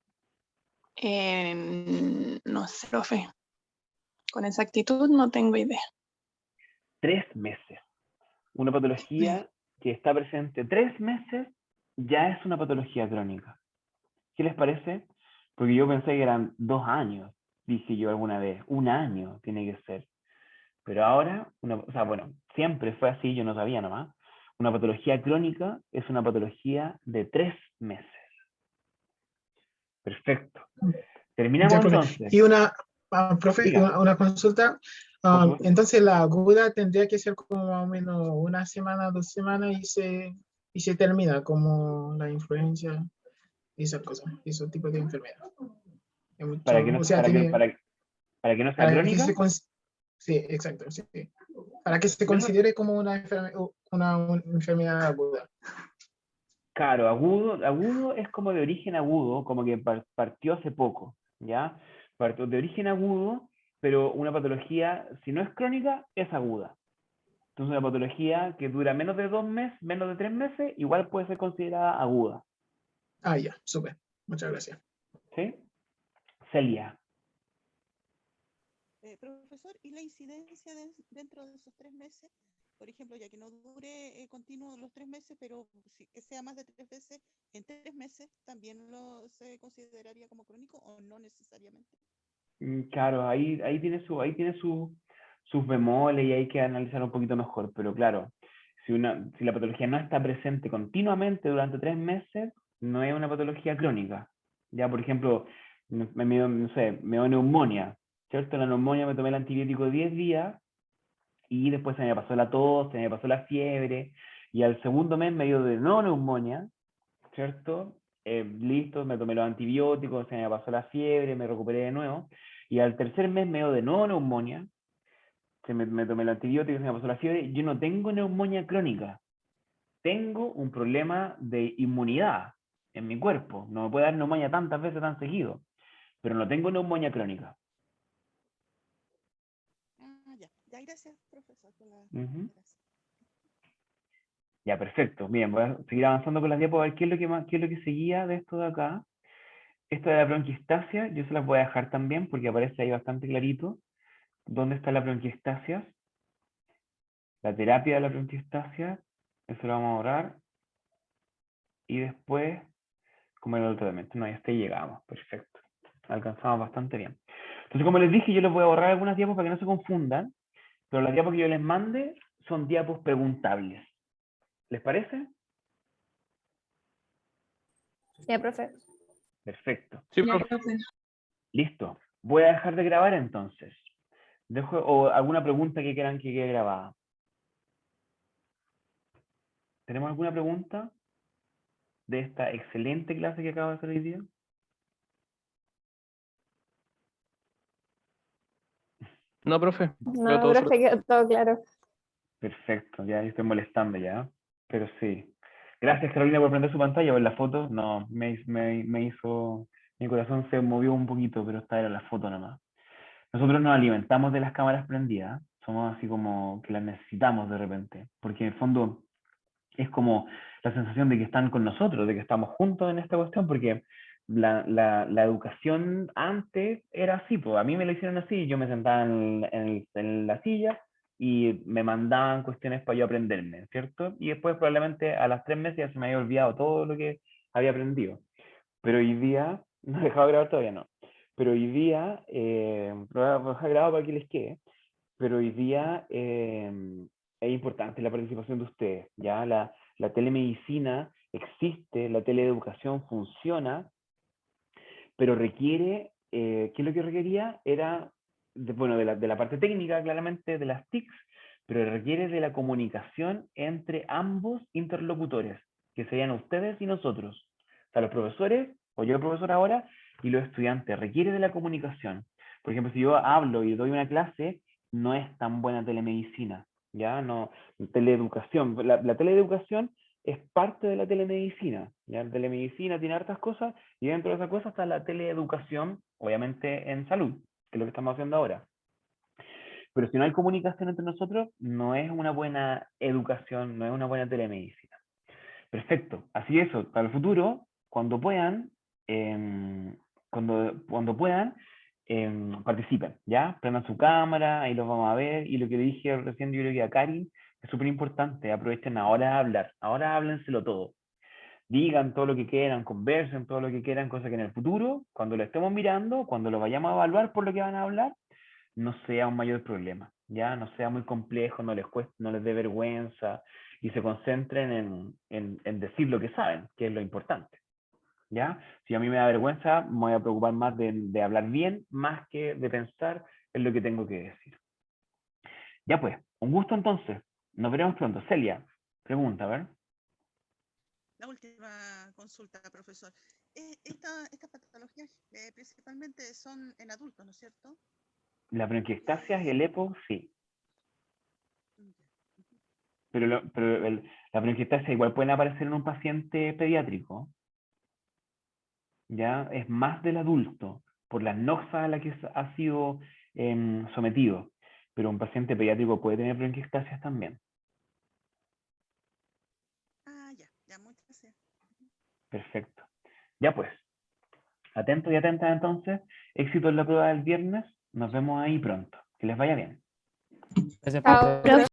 No sé, profe. Con exactitud no tengo idea. 3 meses. Una patología que está presente 3 meses ya es una patología crónica. ¿Qué les parece? Porque yo pensé que eran 2 años, dije yo alguna vez. 1 año tiene que ser. Pero ahora, o sea, bueno, siempre fue así, yo no sabía nomás. Una patología crónica es una patología de 3 meses. Perfecto. Ya, Terminamos profe. entonces. Y profe, Diga, una consulta. por supuesto. Entonces, la aguda tendría que ser como más o menos una semana, 2 semanas y se termina como la influencia y esas cosas, esos tipos de enfermedad. Hay Para que no, o sea, para que no sea para que crónica. sí, exacto, sí. Para que se No, considere como una enfermedad aguda. claro, agudo es como de origen agudo, como que partió hace poco, ¿ya? Partió de origen agudo, pero una patología, si no es crónica, es aguda. Entonces, una patología que dura menos de 2 meses, menos de 3 meses, igual puede ser considerada aguda. Ya, súper. Muchas gracias. ¿Sí? Celia. Profesor, ¿y la incidencia dentro de esos 3 meses? Por ejemplo, ya que no dure continuo los 3 meses, pero que sea más de 3 veces, en 3 meses, ¿también se consideraría como crónico o no necesariamente? Claro, ahí tiene sus bemoles y hay que analizar un poquito mejor, pero claro, si la patología no está presente continuamente durante 3 meses, no es una patología crónica. Ya, por ejemplo, no sé, me dio neumonía, ¿cierto? La neumonía me tomé el antibiótico 10 días y después se me pasó la tos, se me pasó la fiebre, y al segundo mes me dio de nuevo neumonía, ¿cierto? Listo, me tomé los antibióticos, se me pasó la fiebre, me recuperé de nuevo, y al tercer mes me dio de nuevo neumonía, me tomé el antibiótico, se me pasó la fiebre. Yo no tengo neumonía crónica, tengo un problema de inmunidad en mi cuerpo, no me puede dar neumonía tantas veces tan seguido, pero no tengo neumonía crónica. Ya, gracias, profesor, por la Ujú. gracias. Ya, perfecto. Bien, voy a seguir avanzando con las diapos, a ver qué es lo que qué es lo que seguía de esto de acá. Esto de la bronquiectasia, yo se las voy a dejar también porque aparece ahí bastante clarito. ¿Dónde está la bronquiectasia? La terapia de la bronquiectasia, eso lo vamos a orar. Y después, como era el tratamiento. No, ya hasta ahí llegamos. Perfecto. Alcanzamos bastante bien. Entonces, como les dije, yo les voy a borrar algunas diapos para que no se confundan. Pero las diapos que yo les mande son diapos preguntables. ¿Les parece? Ya, profe. Perfecto. Sí, Ya, profe. profe. Listo. Voy a dejar de grabar entonces. o alguna pregunta que quieran que quede grabada. ¿Tenemos alguna pregunta de esta excelente clase que acabo de hacer hoy día? No, profe. Creo No, todo profe, quedó todo claro. Perfecto, ya estoy molestando ya, pero sí. Gracias, Carolina, por prender su pantalla. Ver la foto, no, me hizo, mi corazón se movió un poquito, pero esta era la foto nomás. Nosotros nos alimentamos de las cámaras prendidas, somos así como que las necesitamos de repente, porque en el fondo es como la sensación de que están con nosotros, de que estamos juntos en esta cuestión, porque la educación antes era así, pues a mí me lo hicieron así, yo me sentaba en la silla y me mandaban cuestiones para yo aprenderme, ¿cierto? Y después probablemente a las 3 meses ya se me había olvidado todo lo que había aprendido. Pero hoy día, no he dejado de grabar todavía, no. Pero hoy día, lo voy a dejar grabado para que les quede, pero hoy día es importante la participación de ustedes, ¿ya? La telemedicina existe, la teleeducación funciona, pero requiere, ¿qué es lo que requería? Era, bueno, de la parte técnica, claramente, de las TICs, pero requiere de la comunicación entre ambos interlocutores, que serían ustedes y nosotros. O sea, los profesores, o yo el profesor ahora, y los estudiantes, requiere de la comunicación. Por ejemplo, si yo hablo y doy una clase, no es tan buena telemedicina, ¿ya? No, teleeducación. La teleeducación es parte de la telemedicina, ¿ya? La telemedicina tiene hartas cosas, y dentro de esas cosas está la teleeducación, obviamente en salud, que es lo que estamos haciendo ahora. Pero si no hay comunicación entre nosotros, no es una buena educación, no es una buena telemedicina. Perfecto. Así eso, para el futuro, cuando puedan, cuando puedan, participen, ¿ya? Prendan su cámara, ahí los vamos a ver. Y lo que le dije recién, yo creo que a Karin, es súper importante, aprovechen ahora a hablar, ahora háblenselo todo. Digan todo lo que quieran, conversen todo lo que quieran, cosa que en el futuro, cuando lo estemos mirando, cuando lo vayamos a evaluar por lo que van a hablar, no sea un mayor problema, ya no sea muy complejo, no les cueste, no les dé vergüenza y se concentren en decir lo que saben, que es lo importante, ya. Si a mí me da vergüenza, me voy a preocupar más de hablar bien, más que de pensar en lo que tengo que decir. Ya pues, un gusto entonces, nos veremos pronto. Celia, pregunta, a ver. La última consulta, profesor. Estas patologías principalmente son en adultos, ¿no es cierto? La bronquiectasia y el EPO, sí. Ya. Ujú. Pero, la bronquiectasia igual pueden aparecer en un paciente pediátrico. Ya es más del adulto, por las noxas a las que ha sido sometido. Pero un paciente pediátrico puede tener bronquiectasias también. Ah, ya, muchas gracias. Perfecto. Ya pues, atentos y atentas entonces. Éxito en la prueba del viernes. Nos vemos ahí pronto. Que les vaya bien. Gracias, Chao, profe.